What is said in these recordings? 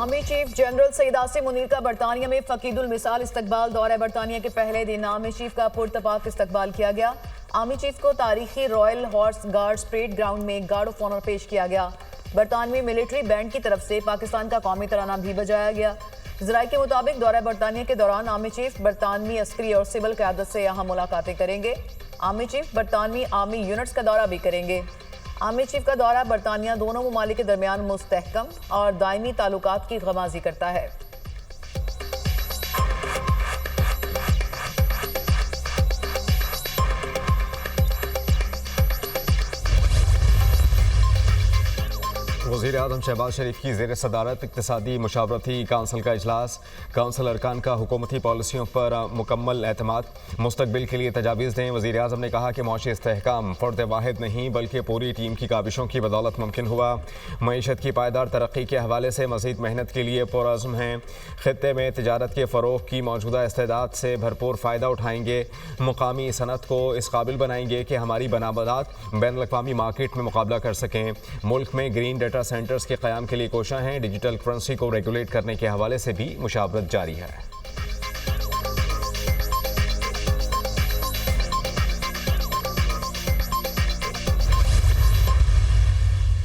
Army chief general Syed Asim Munir का बरतानिया में फकीदुल मिसाल इस्तकबाल। दौरे बरतानिया के पहले दिन आर्मी चीफ का पुरतपाक इस्तकबाल किया गया। आर्मी चीफ को तारीखी royal horse guards parade ground में गार्ड ऑफ ऑनर पेश किया गया। बरतानवी मिलिट्री बैंड की तरफ से पाकिस्तान का कौमी तराना भी बजाया गया। जराये के मुताबिक दौरा बरतानिया के दौरान आर्मी चीफ बरतानवी अस्करी और सिविल क़यादत से यहाँ मुलाकातें करेंगे। आर्मी चीफ बरतानवी आर्मी यूनिट्स का दौरा भी करेंगे। आर्मी चीफ का दौरा बरतानिया दोनों ममालिक के दरमियान मुस्तहकम और दायमी ताल्लुकात की गमाजी करता है। वज़ीर-ए-आज़म शहबाज शरीफ की ज़ेर सदारत इक़्तिसादी मुशावरती काउंसिल का इजलास। काउंसिल अरकान का हुकूमती पॉलिसियों पर मुकम्मल एतमाद। मुस्तक़बिल के लिए तजावीज़ दें। वज़ीर-ए-आज़म ने कहा कि मौशी इस्तेहकाम फ़र्द वाहिद नहीं बल्कि पूरी टीम की काविशों की बदौलत मुमकिन हुआ। मईशत की पायदार तरक्की के हवाले से मज़ीद मेहनत के लिए पुरअज़्म हैं। ख़ित्ते में तिजारत के फ़रोग़ की मौजूदा इस्तेदाद से भरपूर फ़ायदा उठाएंगे। मुकामी सनत को इस काबिल बनाएंगे कि हमारी बनावट बैनुल-अक़वामी मार्केट में मुकाबला कर सकें। मुल्क में ग्रीन डेटा सेंटर्स के क़याम के लिए कोशिशें हैं। डिजिटल करेंसी को रेगुलेट करने के हवाले से भी मुशावरत जारी है।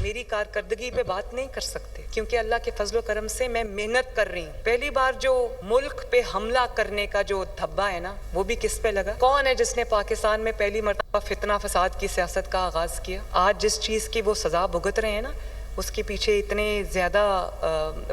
मेरी कारकर्दगी पे बात नहीं कर सकते क्योंकि अल्लाह के फजलो करम से मैं मेहनत कर रही हूँ। पहली बार जो मुल्क पे हमला करने का जो धब्बा है ना, वो भी किस पे लगा? कौन है जिसने पाकिस्तान में पहली मर्तबा फितना फसाद की सियासत का आगाज किया? आज जिस चीज की वो सजा भुगत रहे हैं ना, उसके पीछे इतने ज़्यादा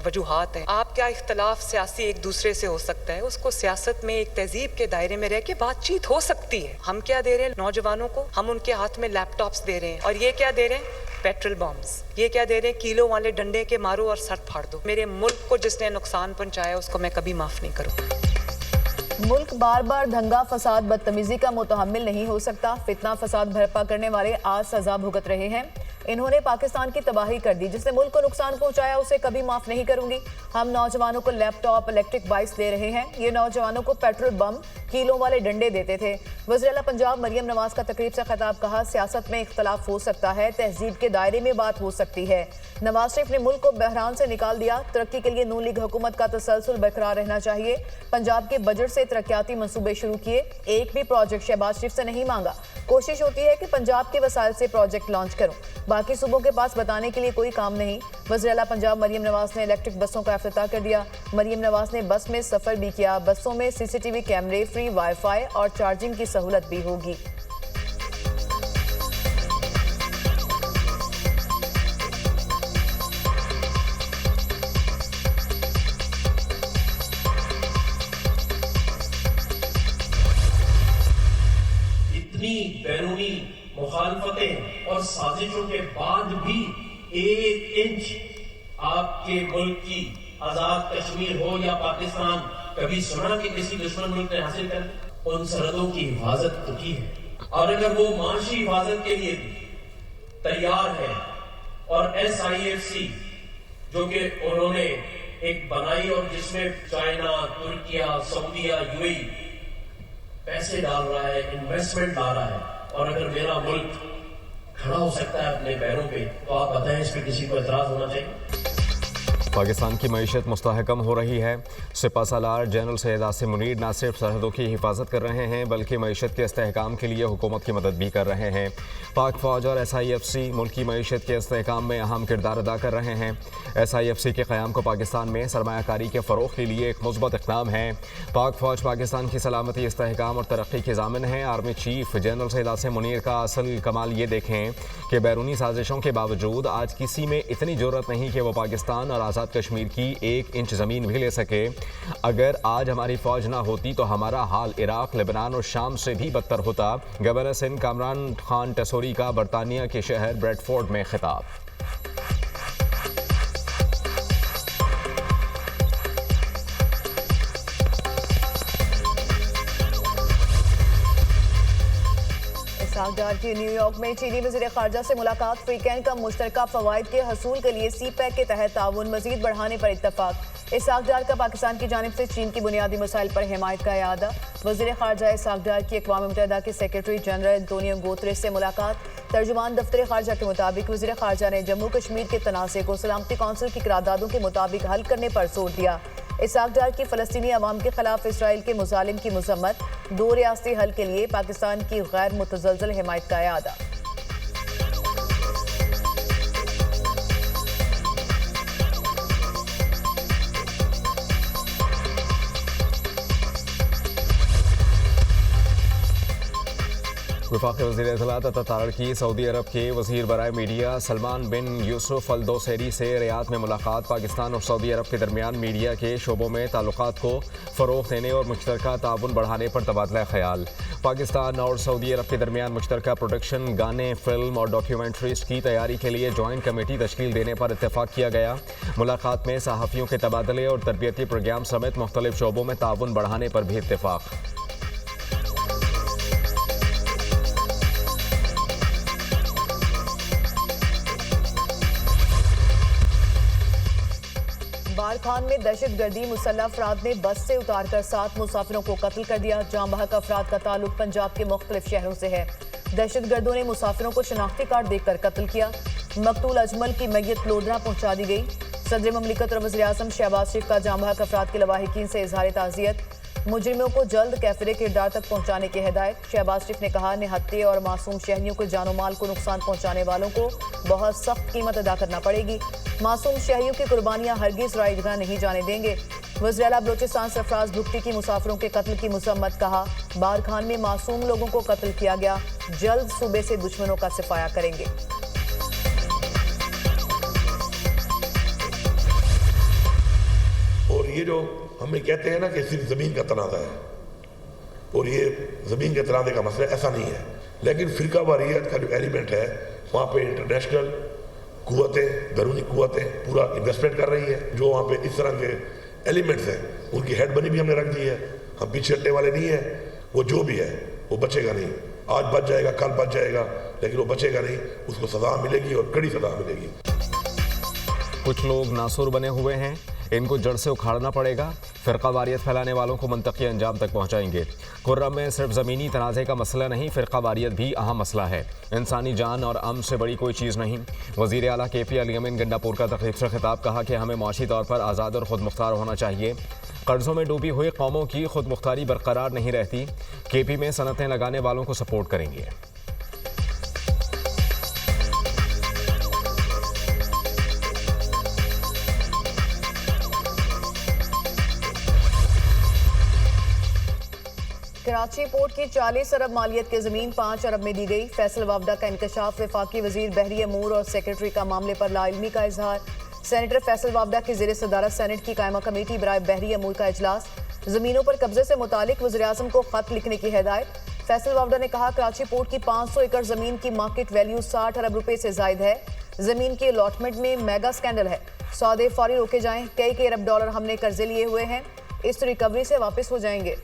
वजूहात हैं। आपका इख्तलाफ सियासी एक दूसरे से हो सकता है, उसको सियासत में एक तहजीब के दायरे में रह के बातचीत हो सकती है। हम क्या दे रहे हैं नौजवानों को? हम उनके हाथ में लैपटॉप्स दे रहे हैं। और ये क्या दे रहे हैं? Petrol bombs. ये क्या दे रहे हैं? किलो वाले डंडे के मारो और सर फाड़ दो। मेरे मुल्क को जिसने नुकसान पहुंचाया उसको मैं कभी माफ़ नहीं करूँगा। मुल्क बार बार दंगा फसाद बदतमीजी का मुतहम्मिल नहीं हो सकता। फितना फसाद भरपा करने वाले आज सजा भुगत रहे हैं। इन्होंने पाकिस्तान की तबाही कर दी। जिसने मुल्क को नुकसान पहुंचाया उसे कभी माफ नहीं करूंगी। हम नौजवानों को लैपटॉप, इलेक्ट्रिक बाइक्स दे रहे हैं। ये नौजवानों को पेट्रोल बम, कीलों वाले डंडे देते थे। वज़ीर-ए-आला पंजाब मरियम नवाज का तकरीब से खिताब। कहा, सियासत में इख्तलाफ हो सकता है, तहजीब के दायरे में बात हो सकती है। नवाज शरीफ ने मुल्क को बहरान से निकाल दिया। तरक्की के लिए नून लीग हुकूमत का तसलसल बरकरार रहना चाहिए। पंजाब के बजट से तरक्याती मंसूबे शुरू किए। एक भी प्रोजेक्ट शहबाज शरीफ से नहीं मांगा। कोशिश होती है कि पंजाब के वसाइल से प्रोजेक्ट लॉन्च करूं, बाकी सूबों के पास बताने के लिए कोई काम नहीं। वज़ीर-ए-आला पंजाब मरियम नवाज ने इलेक्ट्रिक बसों का इफ्तिताह कर दिया। मरियम नवाज ने बस में सफ़र भी किया। बसों में CCTV कैमरे, फ्री वाईफाई और चार्जिंग की सहूलत भी होगी। बैरूनी मुखालफतें और साजिशों के बाद भी 1 इंच आपके मुल्क की आजाद कश्मीर हो या पाकिस्तान, कभी सुना कि किसी दुश्मन मुल्क ने हासिल कर ली? उन सरहदों की हिफाजत तो की है। और अगर वो माशी हिफाजत के लिए तैयार है और SIFC जो कि उन्होंने एक बनाई और जिसमें चाइना, तुर्किया, सऊदीया, UAE पैसे डाल रहा है, इन्वेस्टमेंट ला रहा है, और अगर मेरा मुल्क खड़ा हो सकता है अपने पैरों पे, तो आप बताएं इस पे किसी को एतराज होना चाहिए? पाकिस्तान की मईशत मुस्तहकम हो रही है। सिपा सालार जनरल सईद आसिम मुनीर न सिर्फ सरहदों की हिफाजत कर रहे हैं बल्कि मईशत के इस्तेहकाम के लिए हुकूमत की मदद भी कर रहे हैं। पाक फ़ौज और SIFC मुल्क की मईशत के इस्तेहकाम में अहम किरदार अदा कर रहे हैं। SIFC के क़याम को पाकिस्तान में सरमायाकारी के फ़रोग़ के लिए एक मुस्बत इक़दाम है। पाक फ़ौज पाकिस्तान की सलामती, इस्तेहकाम और तरक्की के ज़ामिन है। Army chief general Syed Asim Munir का असल कमाल ये देखें कि बैरूनी साजिशों के बावजूद आज किसी में इतनी ज़रूरत नहीं कि वह पाकिस्तान और आज़ाद कश्मीर की 1 इंच ज़मीन भी ले सके। अगर आज हमारी फ़ौज ना होती तो हमारा हाल इराक़, लेबनान और शाम से भी बदतर होता। गवर्नर सिंध कामरान खान टसोरी का बरतानिया के शहर ब्रेडफोर्ड में खिताब। की न्यूयॉर्क में चीनी वज़ीर ख़ारजा से मुलाकात। फ्रीकैन का मुश्तरका फ़वाइद के हसूल के लिए CPEC के तहत ताउन मज़ीद बढ़ाने पर इत्तफ़ाक़। इसाक डार का पाकिस्तान की जानिब से चीन की बुनियादी मसाइल पर हिमायत का इरादा। वज़ीर ख़ारजा इसाक डार की अक़वाम मुत्तहिदा के सेक्रेटरी जनरल एंटोनियो गुतेरेस से मुलाकात। तर्जुमान दफ्तर ख़ारजा के मुताबिक वज़ीर ख़ारजा ने जम्मू कश्मीर के तनाज़े को सलामती कौंसिल की करारदादों के मुताबिक हल करने पर जोर दिया। इसाक डार की फ़लस्तीनी अवाम के खिलाफ इसराइल के मुजालिम की मज़म्मत। 2 रियासती हल के लिए पाकिस्तान की गैर मुतज़लज़ल हिमायत का इरादा। वफाक़ी वज़ीर इत्तलात अता की सऊदी अरब के वज़ीर बराए मीडिया सलमान बिन यूसुफ अल दोसरी से रियाद में मुलाकात। पाकिस्तान और सऊदी अरब के दरमियान मीडिया के शोबों में ताल्लुकात को फ़रोग़ देने और मुश्तरका ताउन बढ़ाने पर तबादला ख्याल। पाकिस्तान और सऊदी अरब के दरमियान मुश्तरका प्रोडक्शन, गाने, फिल्म और डॉक्यूमेंट्रीज़ की तैयारी के लिए जॉइंट कमेटी तश्कील देने पर इत्तेफाक किया गया। मुलाकात में सहाफ़ियों के तबादले और तरबियती प्रोग्राम समेत मुख्तलिफ शोबों में ताउन बढ़ाने पर भी इत्तेफाक। बारखान में दहशतगर्दी, मुसल्लह अफराद ने बस से उतारकर 7 मुसाफिरों को कत्ल कर दिया। जाम बहक अफराद का ताल्लुक पंजाब के मुख्तलिफ शहरों से है। दहशतगर्दों ने मुसाफिरों को शनाख्ती कार्ड देकर कत्ल किया। मकतूल अजमल की मैयत लोधरा पहुंचा दी गई। सदर ममलिकत और वज़ीर आज़म शहबाज शरीफ का जाम बहक अफराद के लवाहिकीन से इजहार ताज़ियत। मुजरिमों को जल्द कैफरे किरदार तक पहुंचाने की हिदायत। शहबाज शरीफ ने कहा, निहत्थे और मासूम शहरियों को जानो माल को नुकसान पहुंचाने वालों को बहुत सख्त कीमत अदा करना पड़ेगी। मासूम शहरियों की कुर्बानियां हरगिज़ राइजगा नहीं जाने देंगे। वज़ीर आला बलोचिस्तान सरफराज भुगटी की मुसाफिरों के कत्ल की मज़म्मत। कहा, बारखान में मासूम लोगों को कत्ल किया गया, जल्द सूबे से दुश्मनों का सिफाया करेंगे। और ये जो हमें कहते हैं ना कि सिर्फ ज़मीन का तनाज़ा है, और ये ज़मीन के तनाज़े का मसला ऐसा नहीं है, लेकिन फ़िरका वारियत का जो एलिमेंट है वहाँ पे इंटरनेशनल कुव्वतें, बैरूनी कुव्वतें पूरा इन्वेस्टमेंट कर रही हैं। जो वहाँ पे इस तरह के एलिमेंट्स हैं उनकी हेड बनी भी हमने रख दी है। हम पीछे हटने वाले नहीं हैं। वो जो भी है वो बचेगा नहीं। आज बच जाएगा, कल बच जाएगा, लेकिन वो बचेगा नहीं। उसको सज़ा मिलेगी और कड़ी सज़ा मिलेगी। कुछ लोग नासुर बने हुए हैं, इनको जड़ से उखाड़ना पड़ेगा। फ़िरका वारियत फैलाने वालों को मंतकी अंजाम तक पहुँचाएंगे। खुर्रम में सिर्फ ज़मीनी तनाज़े का मसला नहीं, फ़िरका वारियत भी अहम मसला है। इंसानी जान और अमन से बड़ी कोई चीज़ नहीं। वज़ीर आला KP अली अमीन गंडापुर का तकरीब से खिताब। कहा कि हमें मुआशी तौर पर आज़ाद और ख़ुद मुख्तार होना चाहिए। कर्ज़ों में डूबी हुई कौमों की खुद मुख्तारी बरकरार नहीं रहती। KP में सनतें लगाने वालों को सपोर्ट करेंगे। कराची पोर्ट की 40 अरब मालियत की ज़मीन 5 अरब में दी गई। फैसल वावडा का इंकशाफ। वफाकी वज़ीर बहरी अमूर और सेक्रेटरी का मामले पर लाइल्मी का इजहार। सेनेटर फैसल वावडा की ज़ेर सदारत सेनेट की कायमा कमेटी बराए बहरी अमूर का इजलास। ज़मीनों पर कब्जे से मुतालिक वज़ीर आज़म को खत लिखने की हिदायत। फैसल वावडा ने कहा, कराची पोर्ट की 500 एकड़ ज़मीन की मार्केट वैल्यू 60 अरब रुपए से जायद है। ज़मीन की अलॉटमेंट में मेगा स्कैंडल है। सौदे फौरी रोके जाएं। कई अरब डॉलर हमने कर्जे लिए हुए हैं, इस रिकवरी से वापस हो जाएंगे।